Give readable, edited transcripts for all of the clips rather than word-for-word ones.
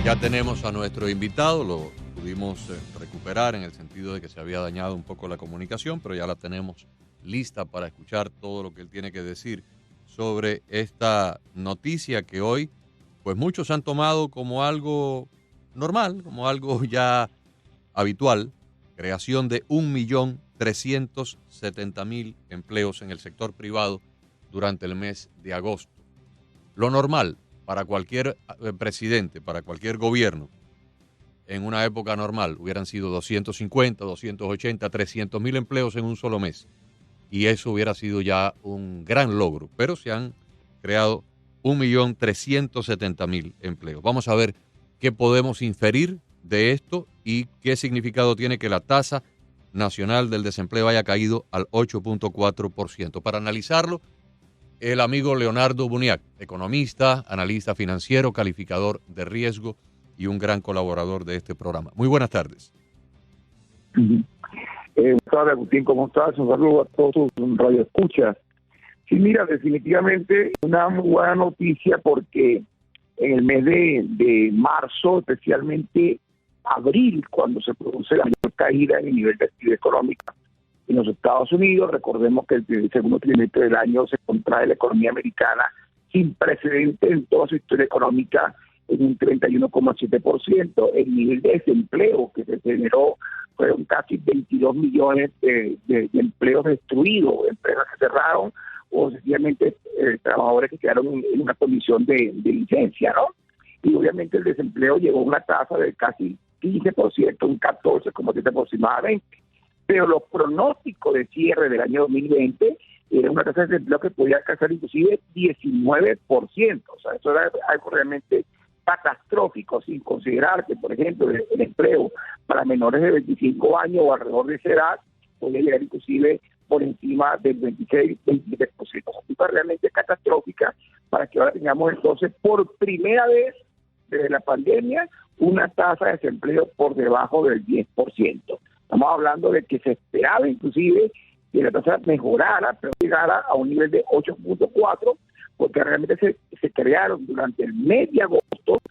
Ya tenemos a nuestro invitado, lo pudimos recuperar en el sentido de que se había dañado un poco la comunicación, pero ya la tenemos lista para escuchar todo lo que él tiene que decir sobre esta noticia que hoy, pues muchos han tomado como algo normal, como algo ya habitual, creación de 1.370.000 empleos en el sector privado durante el mes de agosto. Lo normal para cualquier presidente, para cualquier gobierno, en una época normal, hubieran sido 250, 280, 300.000 empleos en un solo mes. Y eso hubiera sido ya un gran logro. Pero se han creado 1.370.000 empleos. Vamos a ver qué podemos inferir de esto y qué significado tiene que la tasa nacional del desempleo haya caído al 8.4%. Para analizarlo, el amigo Leonardo Buniac, economista, analista financiero, calificador de riesgo y un gran colaborador de este programa. Muy buenas tardes. Buenas tardes, Agustín, ¿cómo estás? Un saludo a todos tus radioescuchas. Sí, mira, definitivamente una muy buena noticia porque en el mes de marzo, especialmente abril, cuando se produce la mayor caída en el nivel de actividad económica en los Estados Unidos, recordemos que el segundo trimestre del año se contrae la economía americana sin precedentes en toda su historia económica en un 31,7%. El nivel de desempleo que se generó fueron casi 22 millones de empleos destruidos, empresas que cerraron o sencillamente trabajadores que quedaron en una condición de licencia, ¿no? Y obviamente el desempleo llegó a una tasa de casi 15%, un 14,7% aproximadamente. Pero los pronósticos de cierre del año 2020 era una tasa de desempleo que podía alcanzar inclusive 19%. O sea, eso era algo realmente catastrófico, sin considerar que, por ejemplo, el empleo para menores de 25 años o alrededor de esa edad podía llegar inclusive por encima del 26-27%. Una realmente catastrófica para que ahora tengamos entonces por primera vez desde la pandemia una tasa de desempleo por debajo del 10%. Estamos hablando de que se esperaba inclusive que la tasa mejorara, pero llegara a un nivel de 8.4, porque realmente se crearon durante el mes de agosto,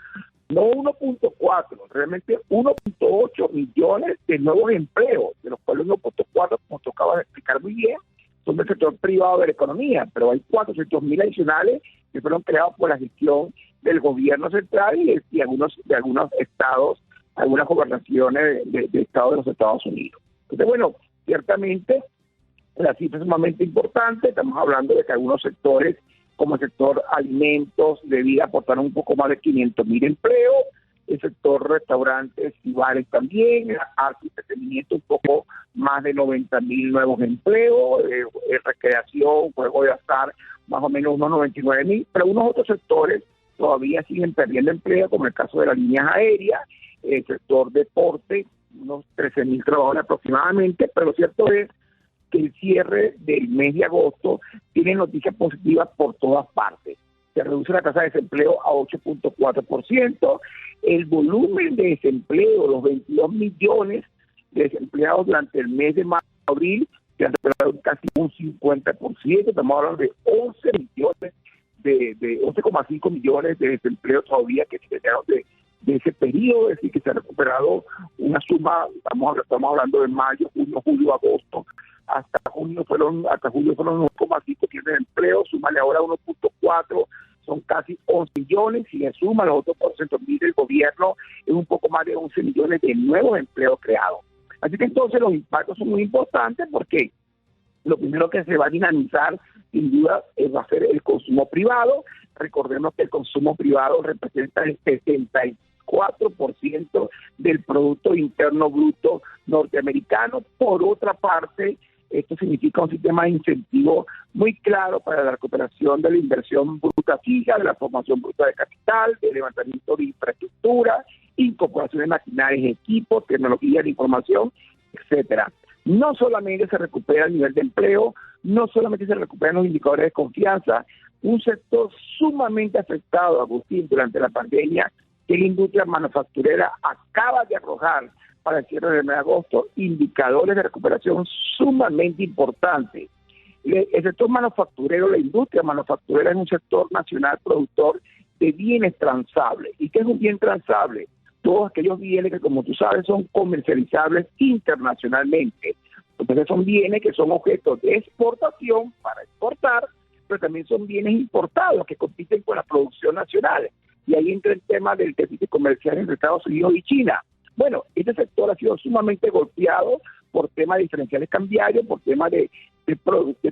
no 1.4, realmente 1.8 millones de nuevos empleos, de los cuales 1.4, como tú acabas de explicar muy bien, son del sector privado de la economía, pero hay 400.000 adicionales que fueron creados por la gestión del gobierno central y de algunos estados, algunas gobernaciones de estados de los Estados Unidos. Entonces, bueno, ciertamente la cifra es sumamente importante. Estamos hablando de que algunos sectores, como el sector alimentos, bebida, aportaron un poco más de 500.000 empleos, el sector restaurantes y bares también, arte y entretenimiento un poco más de 90.000 nuevos empleos, recreación, juego de azar, más o menos unos 99.000, pero unos otros sectores todavía siguen perdiendo empleo, como el caso de las líneas aéreas, el sector deporte, unos 13.000 trabajadores aproximadamente, pero lo cierto es que el cierre del mes de agosto tiene noticias positivas por todas partes. Se reduce la tasa de desempleo a 8.4%, el volumen de desempleo, los 22 millones de desempleados durante el mes de marzo-abril, se han recuperado casi un 50%, estamos hablando de 11 millones, de 11,5 millones de desempleo todavía que se quedaron de ese periodo, es decir, que se ha recuperado una suma, estamos hablando de mayo, junio, julio, agosto, hasta julio fueron 1,5 millones de empleo, súmale ahora 1.4, son casi 11 millones, si le suma los otros 400.000 del gobierno, es un poco más de 11 millones de nuevos empleos creados. Así que entonces los impactos son muy importantes porque lo primero que se va a dinamizar, sin duda, va a ser el consumo privado. Recordemos que el consumo privado representa el 64% del Producto Interno Bruto norteamericano. Por otra parte, esto significa un sistema de incentivo muy claro para la recuperación de la inversión bruta fija, de la formación bruta de capital, de levantamiento de infraestructura, incorporación de maquinarias, equipos, tecnología de información, etcétera. No solamente se recupera el nivel de empleo, no solamente se recuperan los indicadores de confianza, un sector sumamente afectado, Agustín, durante la pandemia, que la industria manufacturera acaba de arrojar para el cierre del mes de agosto indicadores de recuperación sumamente importantes. El sector manufacturero, la industria manufacturera es un sector nacional productor de bienes transables. ¿Y qué es un bien transable? Todos aquellos bienes que, como tú sabes, son comercializables internacionalmente. Entonces son bienes que son objetos de exportación para exportar, pero también son bienes importados que compiten con la producción nacional. Y ahí entra el tema del déficit comercial entre Estados Unidos y China. Bueno, este sector ha sido sumamente golpeado por temas de diferenciales cambiarios, por temas de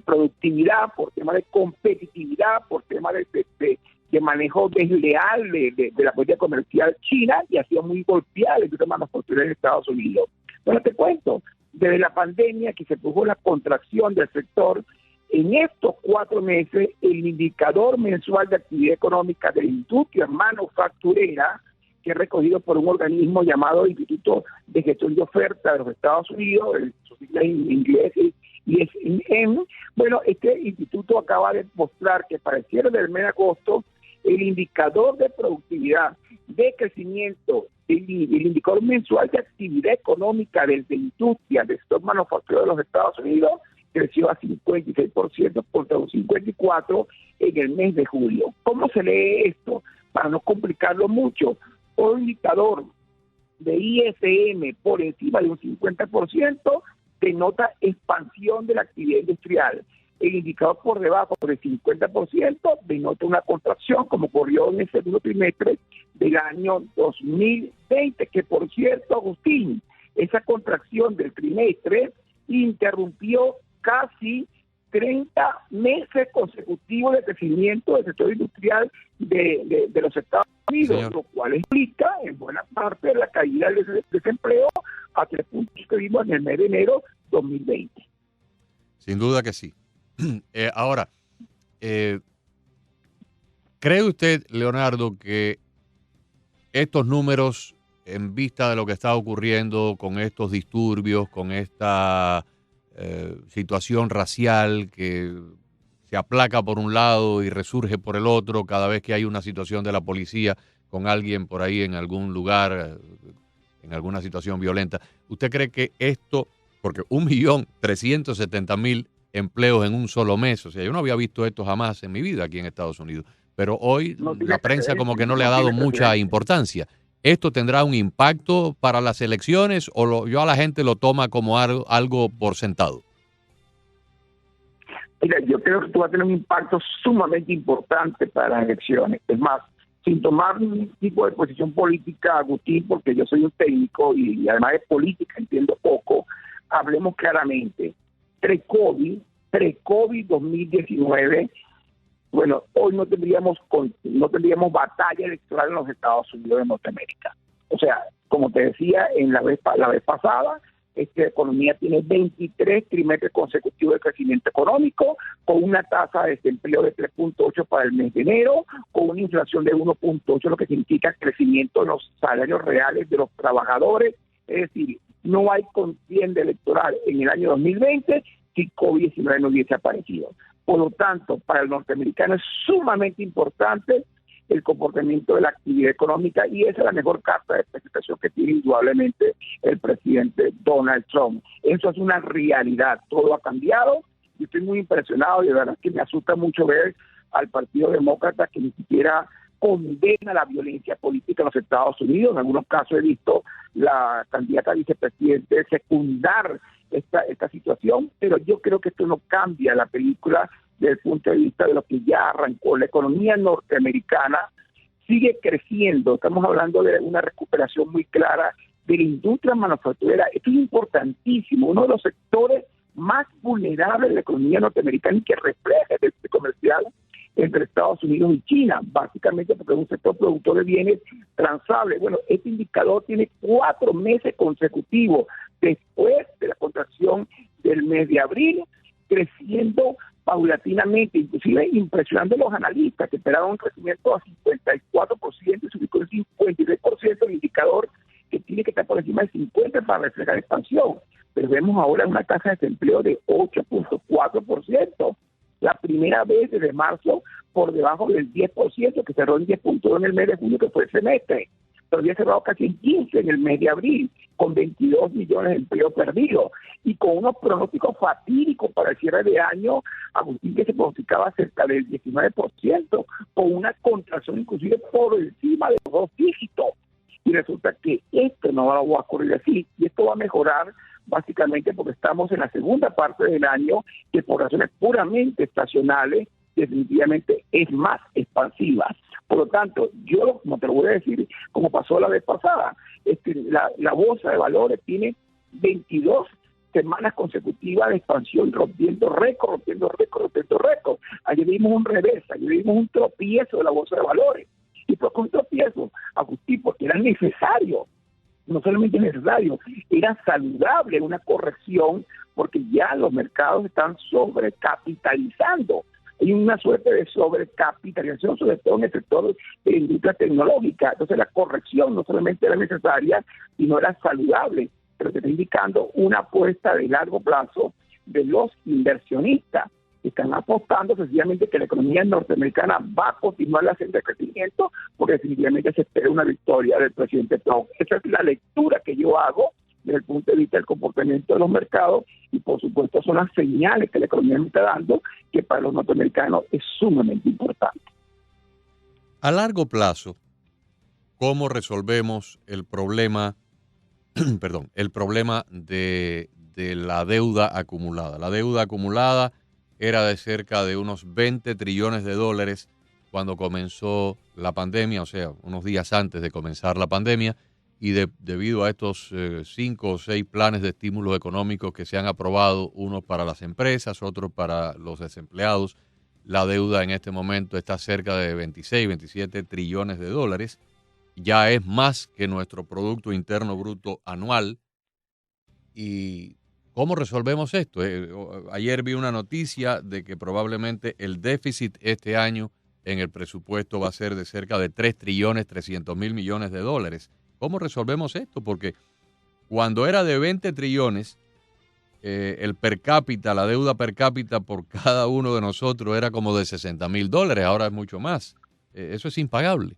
productividad, por temas de competitividad, por temas de manejo desleal de la política comercial china, y ha sido muy golpeada la industria manufacturera en Estados Unidos. Bueno, te cuento, desde la pandemia que se produjo la contracción del sector, en estos 4 meses el indicador mensual de actividad económica de la industria manufacturera, que es recogido por un organismo llamado Instituto de Gestión de Oferta de los Estados Unidos, sus siglas en inglés ISM. Bueno, este instituto acaba de mostrar que para el cierre del mes de agosto, el indicador de productividad, de crecimiento, el indicador mensual de actividad económica de la industria del sector manufacturero de los Estados Unidos creció a 56% contra un 54% en el mes de julio. ¿Cómo se lee esto? Para no complicarlo mucho, un indicador de ISM por encima de un 50% denota expansión de la actividad industrial. El indicador por debajo del 50% denota una contracción, como ocurrió en el segundo trimestre del año 2020, que por cierto, Agustín, esa contracción del trimestre interrumpió casi 30 meses consecutivos de crecimiento del sector industrial de los Estados Unidos, Señor. Lo cual explica en buena parte la caída del desempleo a 3 puntos que vimos en el mes de enero 2020. Sin duda que sí. Ahora, ¿cree usted, Leonardo, que estos números, en vista de lo que está ocurriendo con estos disturbios, con esta situación racial que se aplaca por un lado y resurge por el otro cada vez que hay una situación de la policía con alguien por ahí en algún lugar, en alguna situación violenta, ¿usted cree que esto, porque 1.370.000 empleos en un solo mes, o sea, yo no había visto esto jamás en mi vida aquí en Estados Unidos, pero hoy la prensa como que no le ha dado mucha importancia? ¿Esto tendrá un impacto para las elecciones o yo a la gente lo toma como algo por sentado? Mira, yo creo que esto va a tener un impacto sumamente importante para las elecciones. Es más, sin tomar ningún tipo de posición política, Agustín, porque yo soy un técnico y además de política entiendo poco, hablemos claramente. Pre-COVID 2019, bueno, hoy no tendríamos batalla electoral en los Estados Unidos de Norteamérica. O sea, como te decía la vez pasada, esta economía tiene 23 trimestres consecutivos de crecimiento económico, con una tasa de desempleo de 3.8 para el mes de enero, con una inflación de 1.8, lo que significa crecimiento en los salarios reales de los trabajadores. Es decir, no hay contienda electoral en el año 2020 si COVID-19 no hubiese aparecido. Por lo tanto, para el norteamericano es sumamente importante el comportamiento de la actividad económica, y esa es la mejor carta de presentación que tiene indudablemente el presidente Donald Trump. Eso es una realidad, todo ha cambiado. Yo estoy muy impresionado y de verdad que me asusta mucho ver al Partido Demócrata que ni siquiera condena la violencia política en los Estados Unidos. En algunos casos he visto la candidata a vicepresidente secundar esta situación, pero yo creo que esto no cambia la película desde el punto de vista de lo que ya arrancó. La economía norteamericana sigue creciendo. Estamos hablando de una recuperación muy clara de la industria manufacturera. Esto es importantísimo, uno de los sectores más vulnerables de la economía norteamericana y que refleja el déficit comercial entre Estados Unidos y China, básicamente porque es un sector productor de bienes transables. Bueno, este indicador tiene 4 meses consecutivos después de la contracción del mes de abril, creciendo paulatinamente, inclusive impresionando a los analistas que esperaban un crecimiento a 54% y se ubicó en 53%, el indicador que tiene que estar por encima del 50% para reflejar expansión. Pero vemos ahora una tasa de desempleo de 8.4%, la primera vez desde marzo por debajo del 10%, que cerró en 10.2 en el mes de junio, que fue el semestre, pero había cerrado casi en 15 en el mes de abril, con 22 millones de empleos perdidos. y con unos pronósticos fatídicos para el cierre de año, Agustín, que se pronosticaba cerca del 19%, con una contracción inclusive por encima de los 2 dígitos. Y resulta que esto no va a ocurrir así, y esto va a mejorar básicamente porque estamos en la segunda parte del año, que por razones puramente estacionales, definitivamente es más expansiva. Por lo tanto, yo, como te lo voy a decir, como pasó la vez pasada, la bolsa de valores tiene 22 semanas consecutivas de expansión, rompiendo récord. Ayer vimos un revés, ayer vimos un tropiezo de la bolsa de valores. Y fue un tropiezo, Agustín, porque era necesario, no solamente necesario, era saludable una corrección, porque ya los mercados están sobrecapitalizando. Hay una suerte de sobrecapitalización, sobre todo en el sector de la industria tecnológica. Entonces la corrección no solamente era necesaria, sino era saludable, pero te está indicando una apuesta de largo plazo de los inversionistas que están apostando sencillamente que la economía norteamericana va a continuar la senda de crecimiento, porque definitivamente se espera una victoria del presidente Trump. Esa es la lectura que yo hago desde el punto de vista del comportamiento de los mercados, y por supuesto son las señales que la economía me está dando, que para los norteamericanos es sumamente importante. A largo plazo, ¿cómo resolvemos el problema, el problema de la deuda acumulada? La deuda acumulada era de cerca de unos 20 trillones de dólares cuando comenzó la pandemia, o sea, unos días antes de comenzar la pandemia, y debido a estos 5 o 6 planes de estímulos económicos que se han aprobado, unos para las empresas, otros para los desempleados, la deuda en este momento está cerca de 26, 27 trillones de dólares. Ya es más que nuestro Producto Interno Bruto anual. ¿Y cómo resolvemos esto? Ayer vi una noticia de que probablemente el déficit este año en el presupuesto va a ser de cerca de 3 trillones 300 mil millones de dólares. ¿Cómo resolvemos esto? Porque cuando era de 20 trillones, el per cápita, la deuda per cápita por cada uno de nosotros era como de 60 mil dólares, ahora es mucho más. Eso es impagable.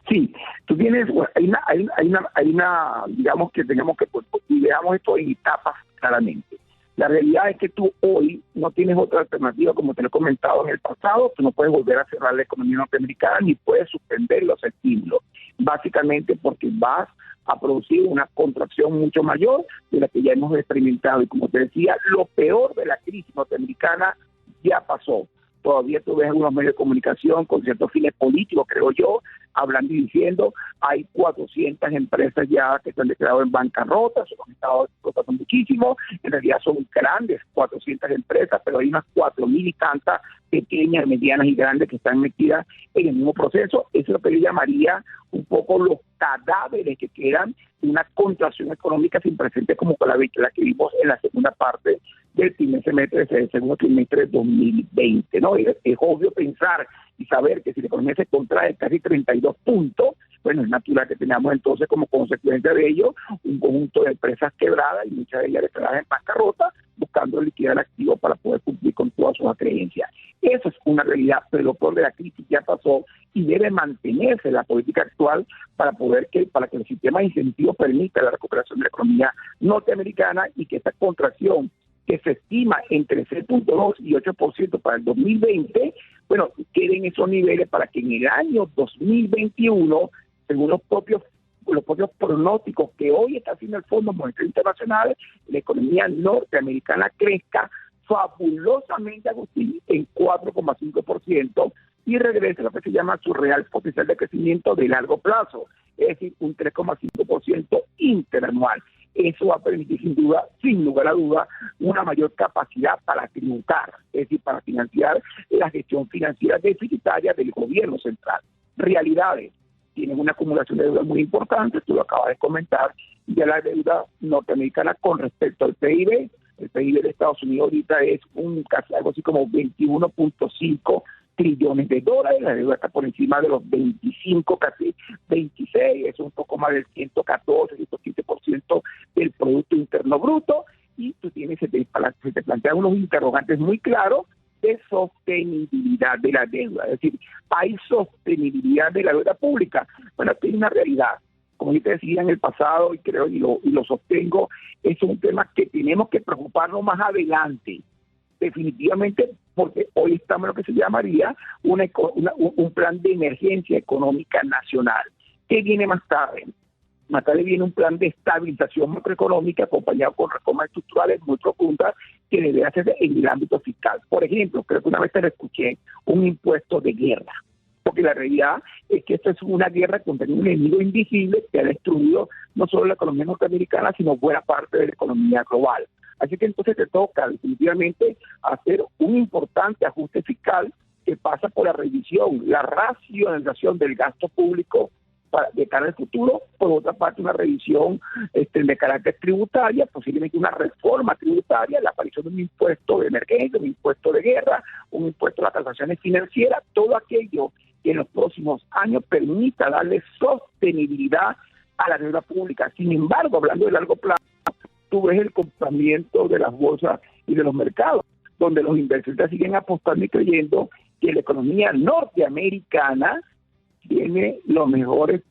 Sí, tú tienes, hay una, digamos que tenemos que, y veamos esto en etapas claramente. La realidad es que tú hoy no tienes otra alternativa, como te lo he comentado en el pasado. Tú no puedes volver a cerrar la economía norteamericana ni puedes suspender los estímulos, básicamente porque vas a producir una contracción mucho mayor de la que ya hemos experimentado. Y como te decía, lo peor de la crisis norteamericana ya pasó. Todavía tú ves algunos medios de comunicación con ciertos fines políticos, creo yo, hablando y diciendo, hay 400 empresas ya que se han declarado en bancarrota, se han estado explotando muchísimo, en realidad son grandes 400 empresas, pero hay unas 4.000 y tantas pequeñas, medianas y grandes que están metidas en el mismo proceso. Eso es lo que yo llamaría un poco los cadáveres que quedan de una contracción económica sin precedentes como la que vimos en la segunda parte del primer semestre, del segundo trimestre de 2020, ¿no? Es obvio pensar y saber que si la economía se contrae casi 32 puntos, bueno, es natural que tengamos entonces como consecuencia de ello un conjunto de empresas quebradas y muchas de ellas declaradas en bancarrota, buscando liquidar el activo para poder cumplir con todas sus acreencias. Eso es una realidad, pero lo peor de la crisis ya pasó y debe mantenerse la política actual para que el sistema de incentivos permita la recuperación de la economía norteamericana y que esta contracción que se estima entre 6.2 y 8% para el 2020, bueno, queden esos niveles para que en el año 2021, según los propios pronósticos que hoy está haciendo el Fondo Monetario Internacional, la economía norteamericana crezca fabulosamente, Agustín, en 4,5% y regrese a lo que se llama su real potencial de crecimiento de largo plazo, es decir, un 3,5% interanual. Eso va a permitir sin lugar a duda, una mayor capacidad para tributar, es decir, para financiar la gestión financiera deficitaria del gobierno central. Realidades, tienen una acumulación de deuda muy importante, tú lo acabas de comentar, de la deuda norteamericana con respecto al PIB. El PIB de Estados Unidos ahorita es casi algo así como 21.5 trillones de dólares, la deuda está por encima de los 25, casi 26, es un poco más del 114, 115% del Producto Interno Bruto, y tú se te plantean unos interrogantes muy claros de sostenibilidad de la deuda, es decir, ¿hay sostenibilidad de la deuda pública? Bueno, aquí hay una realidad. como yo te decía en el pasado, y creo y lo sostengo, es un tema que tenemos que preocuparnos más adelante, definitivamente, porque hoy estamos en lo que se llamaría un plan de emergencia económica nacional. ¿Qué viene más tarde? Más tarde viene un plan de estabilización macroeconómica acompañado con reformas estructurales muy profundas que debe hacerse en el ámbito fiscal. Por ejemplo, creo que una vez te lo escuché, un impuesto de guerra. Porque la realidad es que esta es una guerra contra un enemigo invisible que ha destruido no solo la economía norteamericana, sino buena parte de la economía global. Así que entonces te toca definitivamente hacer un importante ajuste fiscal que pasa por la revisión, la racionalización del gasto público de cara al futuro, por otra parte una revisión de carácter tributaria, posiblemente una reforma tributaria, la aparición de un impuesto de emergencia, un impuesto de guerra, un impuesto a las transacciones financieras, todo aquello que en los próximos años permita darle sostenibilidad a la deuda pública. Sin embargo, hablando de largo plazo, tú ves el comportamiento de las bolsas y de los mercados, donde los inversionistas siguen apostando y creyendo que la economía norteamericana tiene las mejores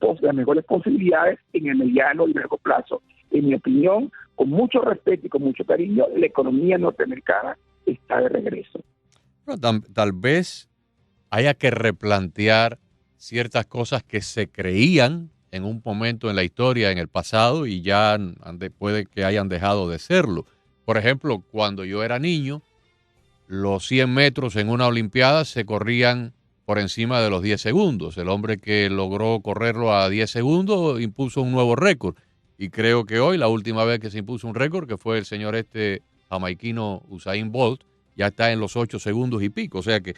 posibilidades en el mediano y largo plazo. En mi opinión, con mucho respeto y con mucho cariño, la economía norteamericana está de regreso. Pero tal vez haya que replantear ciertas cosas que se creían en un momento en la historia, en el pasado, y ya puede que hayan dejado de serlo. Por ejemplo, cuando yo era niño, los 100 metros en una olimpiada se corrían por encima de los 10 segundos. El hombre que logró correrlo a 10 segundos impuso un nuevo récord. Y creo que hoy, la última vez que se impuso un récord, que fue el señor jamaiquino Usain Bolt, ya está en los 8 segundos y pico. O sea que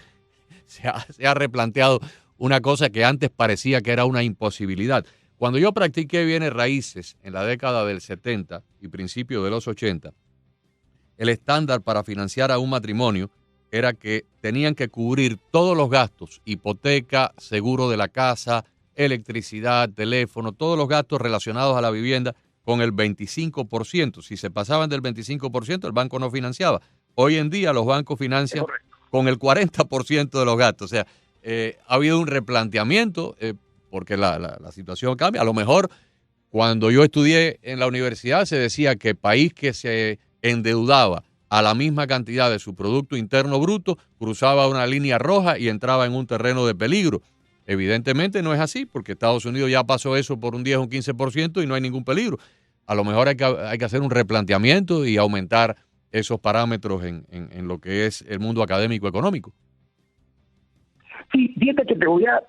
se ha replanteado una cosa que antes parecía que era una imposibilidad. Cuando yo practiqué bienes raíces en la década del 70 y principio de los 80, el estándar para financiar a un matrimonio era que tenían que cubrir todos los gastos, hipoteca, seguro de la casa, electricidad, teléfono, todos los gastos relacionados a la vivienda con el 25%. Si se pasaban del 25%, el banco no financiaba. Hoy en día los bancos financian con el 40% de los gastos. O sea, ha habido un replanteamiento porque la situación cambia. A lo mejor cuando yo estudié en la universidad se decía que país que se endeudaba a la misma cantidad de su Producto Interno Bruto cruzaba una línea roja y entraba en un terreno de peligro. Evidentemente no es así, porque Estados Unidos ya pasó eso por un 10 o un 15% y no hay ningún peligro. A lo mejor hay que hacer un replanteamiento y aumentar esos parámetros en lo que es el mundo académico económico. Sí, fíjate que te voy a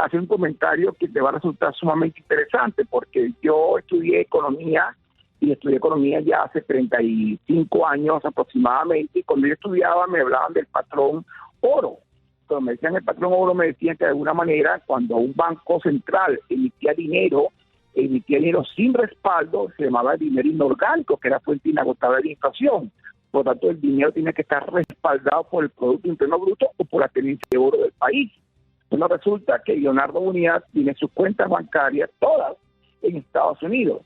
hacer un comentario que te va a resultar sumamente interesante, porque yo estudié economía ya hace 35 años aproximadamente, y cuando yo estudiaba me hablaban del patrón oro. Cuando me decían el patrón oro, me decían que de alguna manera cuando un banco central emitía dinero sin respaldo, se llamaba dinero inorgánico, que era fuente inagotable de inflación. Por lo tanto, el dinero tiene que estar respaldado por el Producto Interno Bruto o por la tenencia de oro del país. Bueno, resulta que Leonardo Unidad tiene sus cuentas bancarias todas en Estados Unidos.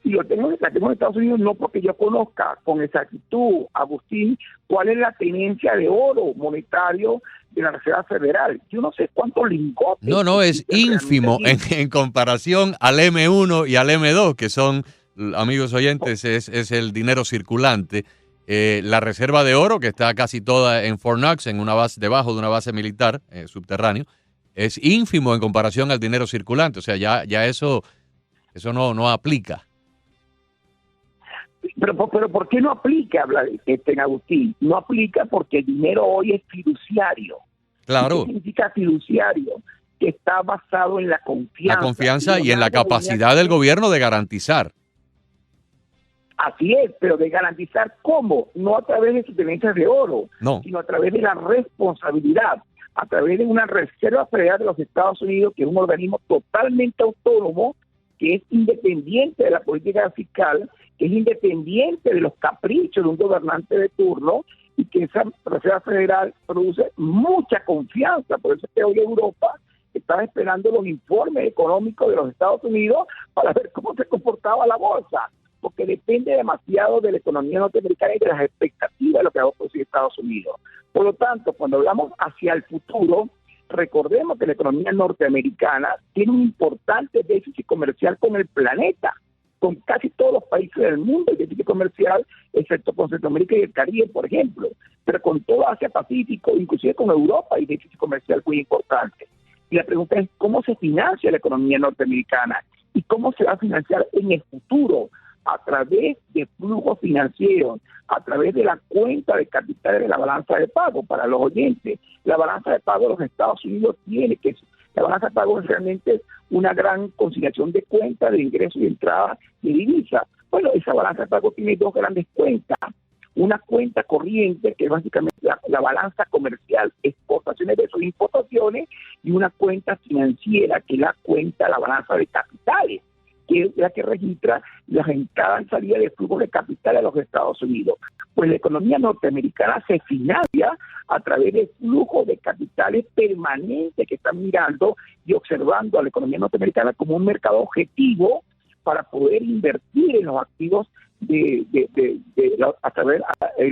Y la tengo en Estados Unidos no porque yo conozca con exactitud, Agustín, cuál es la tenencia de oro monetario de la Reserva Federal. Yo no sé cuántos lingotes. No, es ínfimo en comparación al M1 y al M2, que son, amigos oyentes, es el dinero circulante. La reserva de oro, que está casi toda en Fort Knox, en una base, debajo de una base militar subterráneo, es ínfimo en comparación al dinero circulante. O sea, ya eso no aplica. Pero ¿por qué no aplica, Agustín? No aplica porque el dinero hoy es fiduciario. Claro. ¿Qué significa fiduciario? Que está basado en la confianza. La confianza y en la capacidad del gobierno de garantizar. Así es, pero de garantizar cómo, no a través de sus tenencias de oro, sino a través de la responsabilidad, a través de una Reserva Federal de los Estados Unidos, que es un organismo totalmente autónomo, que es independiente de la política fiscal, que es independiente de los caprichos de un gobernante de turno, y que esa Reserva Federal produce mucha confianza. Por eso es que hoy Europa estaba esperando los informes económicos de los Estados Unidos para ver cómo se comportaba la bolsa, porque depende demasiado de la economía norteamericana y de las expectativas de lo que va a producir Estados Unidos. Por lo tanto, cuando hablamos hacia el futuro, Recordemos que la economía norteamericana tiene un importante déficit comercial con el planeta, con casi todos los países del mundo, el déficit comercial, excepto con Centroamérica y el Caribe, por ejemplo, pero con todo Asia-Pacífico, inclusive con Europa, hay déficit comercial muy importante. Y la pregunta es, ¿cómo se financia la economía norteamericana? ¿Y cómo se va a financiar en el futuro? A través de flujos financieros, a través de la cuenta de capitales de la balanza de pago. Para los oyentes, la balanza de pago de los Estados Unidos la balanza de pago es realmente una gran conciliación de cuentas, de ingresos y entradas de divisas. Bueno, esa balanza de pago tiene dos grandes cuentas. Una cuenta corriente, que es básicamente la balanza comercial, exportaciones versus importaciones, y una cuenta financiera, que es la balanza de capitales, que es la que registra la entrada y salida de flujos de capital a los Estados Unidos. Pues la economía norteamericana se financia a través de flujos de capitales permanentes que están mirando y observando a la economía norteamericana como un mercado objetivo para poder invertir en los activos en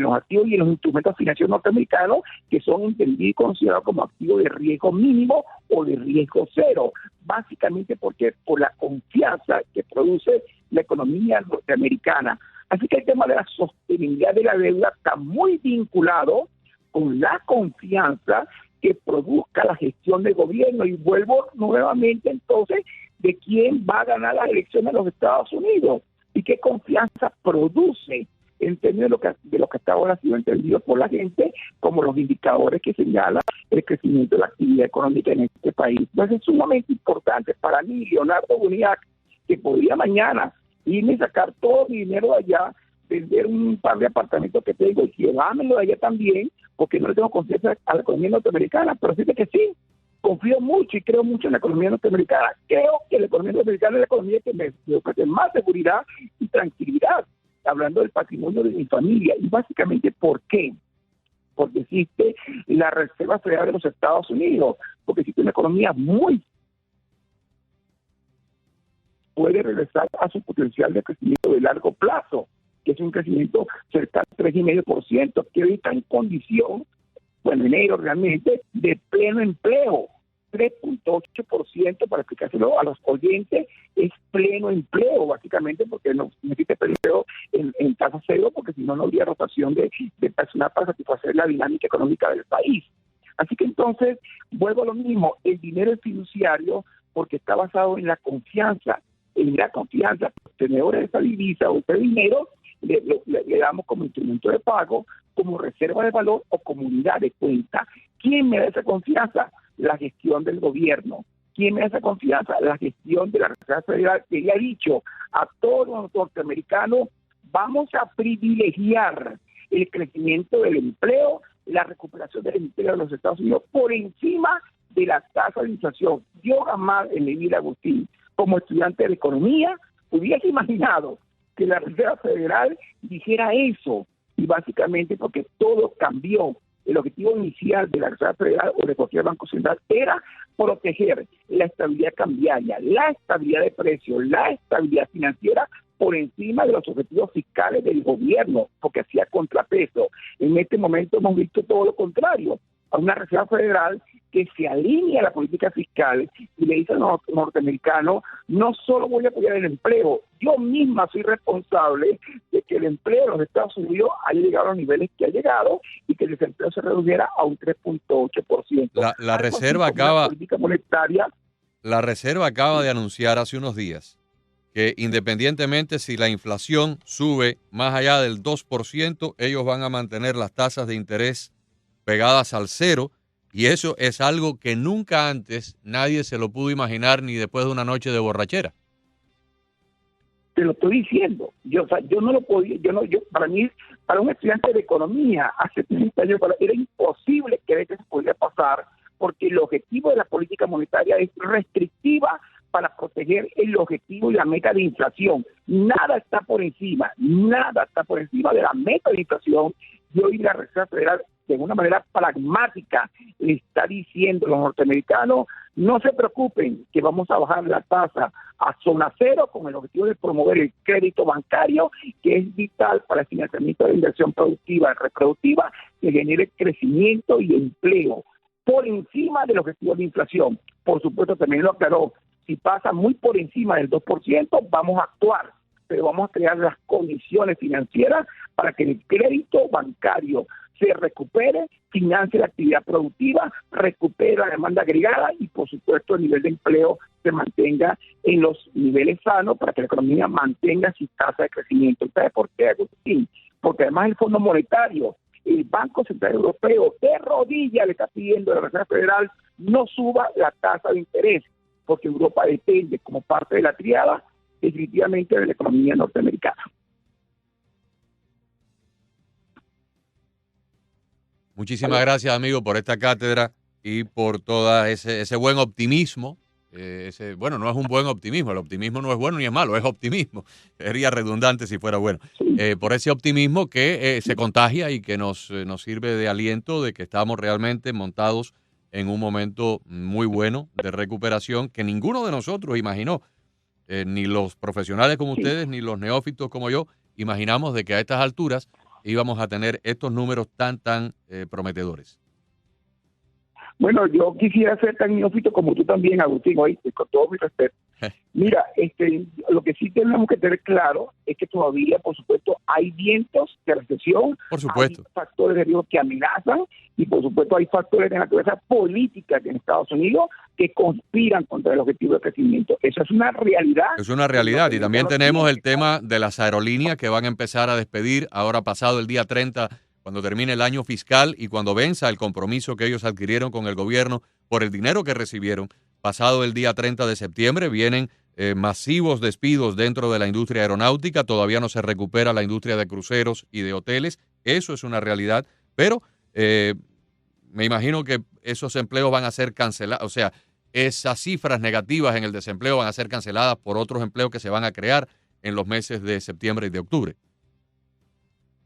los activos y en los instrumentos financieros norteamericanos, que son entendidos y considerados como activos de riesgo mínimo o de riesgo cero, básicamente porque por la confianza que produce la economía norteamericana. Así que el tema de la sostenibilidad de la deuda está muy vinculado con la confianza que produzca la gestión del gobierno, y vuelvo nuevamente entonces de quién va a ganar las elecciones en los Estados Unidos y qué confianza produce en términos de lo que hasta ahora ha sido entendido por la gente como los indicadores que señalan el crecimiento de la actividad económica en este país. Entonces es sumamente importante para mí, Leonardo Boniac, que podría mañana irme a sacar todo mi dinero de allá, vender un par de apartamentos que tengo y llevármelo de allá también, porque no le tengo confianza a la economía norteamericana, pero fíjate que sí, confío mucho y creo mucho en la economía norteamericana. Creo que la economía norteamericana es la economía que me ofrece más seguridad y tranquilidad, hablando del patrimonio de mi familia. Y básicamente, ¿por qué? Porque existe la Reserva Federal de los Estados Unidos, porque existe una economía puede regresar a su potencial de crecimiento de largo plazo, que es un crecimiento cercano al 3,5%, que hoy está en condición, bueno, enero realmente, de pleno empleo. 3,8%, para explicárselo a los oyentes, es pleno empleo, básicamente, porque no necesita empleo en tasa cero, porque si no, no habría rotación de personal para satisfacer la dinámica económica del país. Así que entonces, vuelvo a lo mismo, el dinero es fiduciario porque está basado en la confianza, tenedores de esa divisa o ese dinero, le damos como instrumento de pago, como reserva de valor o como unidad de cuenta. ¿Quién me da esa confianza? La gestión del gobierno. ¿Quién me da esa confianza? La gestión de la Reserva Federal, que ya ha dicho a todos los norteamericanos, vamos a privilegiar el crecimiento del empleo, la recuperación del empleo de los Estados Unidos por encima de la tasa de inflación. Yo jamás en mi vida, Agustín, como estudiante de economía, hubiese imaginado que la Reserva Federal dijera eso, y básicamente porque todo cambió. El objetivo inicial de la Reserva Federal o de cualquier banco central era proteger la estabilidad cambiaria, la estabilidad de precios, la estabilidad financiera por encima de los objetivos fiscales del gobierno, porque hacía contrapeso. En este momento hemos visto todo lo contrario, a una Reserva Federal que se alinea a la política fiscal y le dice a los norteamericanos, no solo voy a apoyar el empleo, yo misma soy responsable de que el empleo en los Estados Unidos haya llegado a los niveles que ha llegado y que el desempleo se redujera a un 3,8%. La Reserva acaba, política monetaria. La Reserva acaba de anunciar hace unos días que independientemente si la inflación sube más allá del 2%, ellos van a mantener las tasas de interés pegadas al cero, y eso es algo que nunca antes nadie se lo pudo imaginar ni después de una noche de borrachera. Te lo estoy diciendo. Yo no lo podía, para mí, para un estudiante de economía hace 30 años era imposible creer que se podía pasar, porque el objetivo de la política monetaria es restrictiva para proteger el objetivo y la meta de inflación. Nada está por encima de la meta de inflación. Y hoy la Reserva Federal, de una manera pragmática, le está diciendo a los norteamericanos, no se preocupen que vamos a bajar la tasa a zona cero con el objetivo de promover el crédito bancario, que es vital para el financiamiento de inversión productiva y reproductiva, que genere crecimiento y empleo. por encima del objetivo de inflación. Por supuesto, también lo aclaró, si pasa muy por encima del 2%, vamos a actuar, pero vamos a crear las condiciones financieras para que el crédito bancario se recupere, financie la actividad productiva, recupere la demanda agregada y, por supuesto, el nivel de empleo se mantenga en los niveles sanos para que la economía mantenga su tasa de crecimiento. ¿Sabes por qué, Agustín? Porque además el Fondo Monetario, el Banco Central Europeo, de rodillas le está pidiendo a la Reserva Federal no suba la tasa de interés, porque Europa depende como parte de la triada definitivamente de la economía norteamericana. Muchísimas gracias, amigo, por esta cátedra y por todo ese buen optimismo. Bueno, no es un buen optimismo, el optimismo no es bueno ni es malo, es optimismo. Sería redundante si fuera bueno. Por ese optimismo que se contagia y que nos sirve de aliento de que estamos realmente montados en un momento muy bueno de recuperación que ninguno de nosotros imaginó. Ni los profesionales como ustedes, ni los neófitos como yo, imaginamos de que a estas alturas íbamos a tener estos números tan prometedores. Bueno, yo quisiera ser tan neófito como tú también, Agustín, oíste, con todo mi respeto. Mira, lo que sí tenemos que tener claro es que todavía, por supuesto, hay vientos de recesión, por supuesto, hay factores de riesgo que amenazan y, por supuesto, hay factores de naturaleza política en Estados Unidos que conspiran contra el objetivo de crecimiento. Eso es una realidad. Es una realidad y también tenemos el tema de las aerolíneas que van a empezar a despedir ahora pasado el día 30, cuando termine el año fiscal y cuando venza el compromiso que ellos adquirieron con el gobierno por el dinero que recibieron. Pasado el día 30 de septiembre vienen masivos despidos dentro de la industria aeronáutica. Todavía no se recupera la industria de cruceros y de hoteles. Eso es una realidad. Pero me imagino que esos empleos van a ser cancelados. O sea, esas cifras negativas en el desempleo van a ser canceladas por otros empleos que se van a crear en los meses de septiembre y de octubre.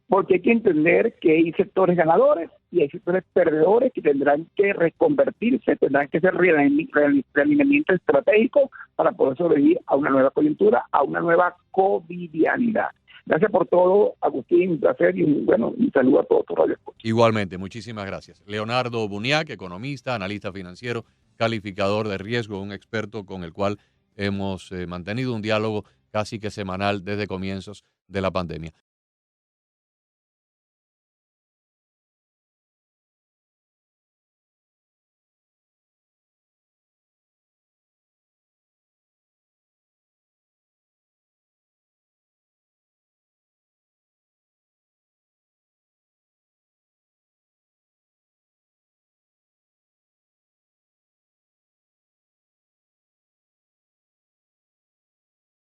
Porque hay que entender que hay sectores ganadores y hay sectores perdedores que tendrán que reconvertirse, tendrán que hacer realineamiento estratégico para poder sobrevivir a una nueva coyuntura, a una nueva covidianidad. Gracias por todo, Agustín, un placer y un saludo a todos tus radioescuchas. Igualmente, muchísimas gracias. Leonardo Buniac, economista, analista financiero, calificador de riesgo, un experto con el cual hemos mantenido un diálogo casi que semanal desde comienzos de la pandemia.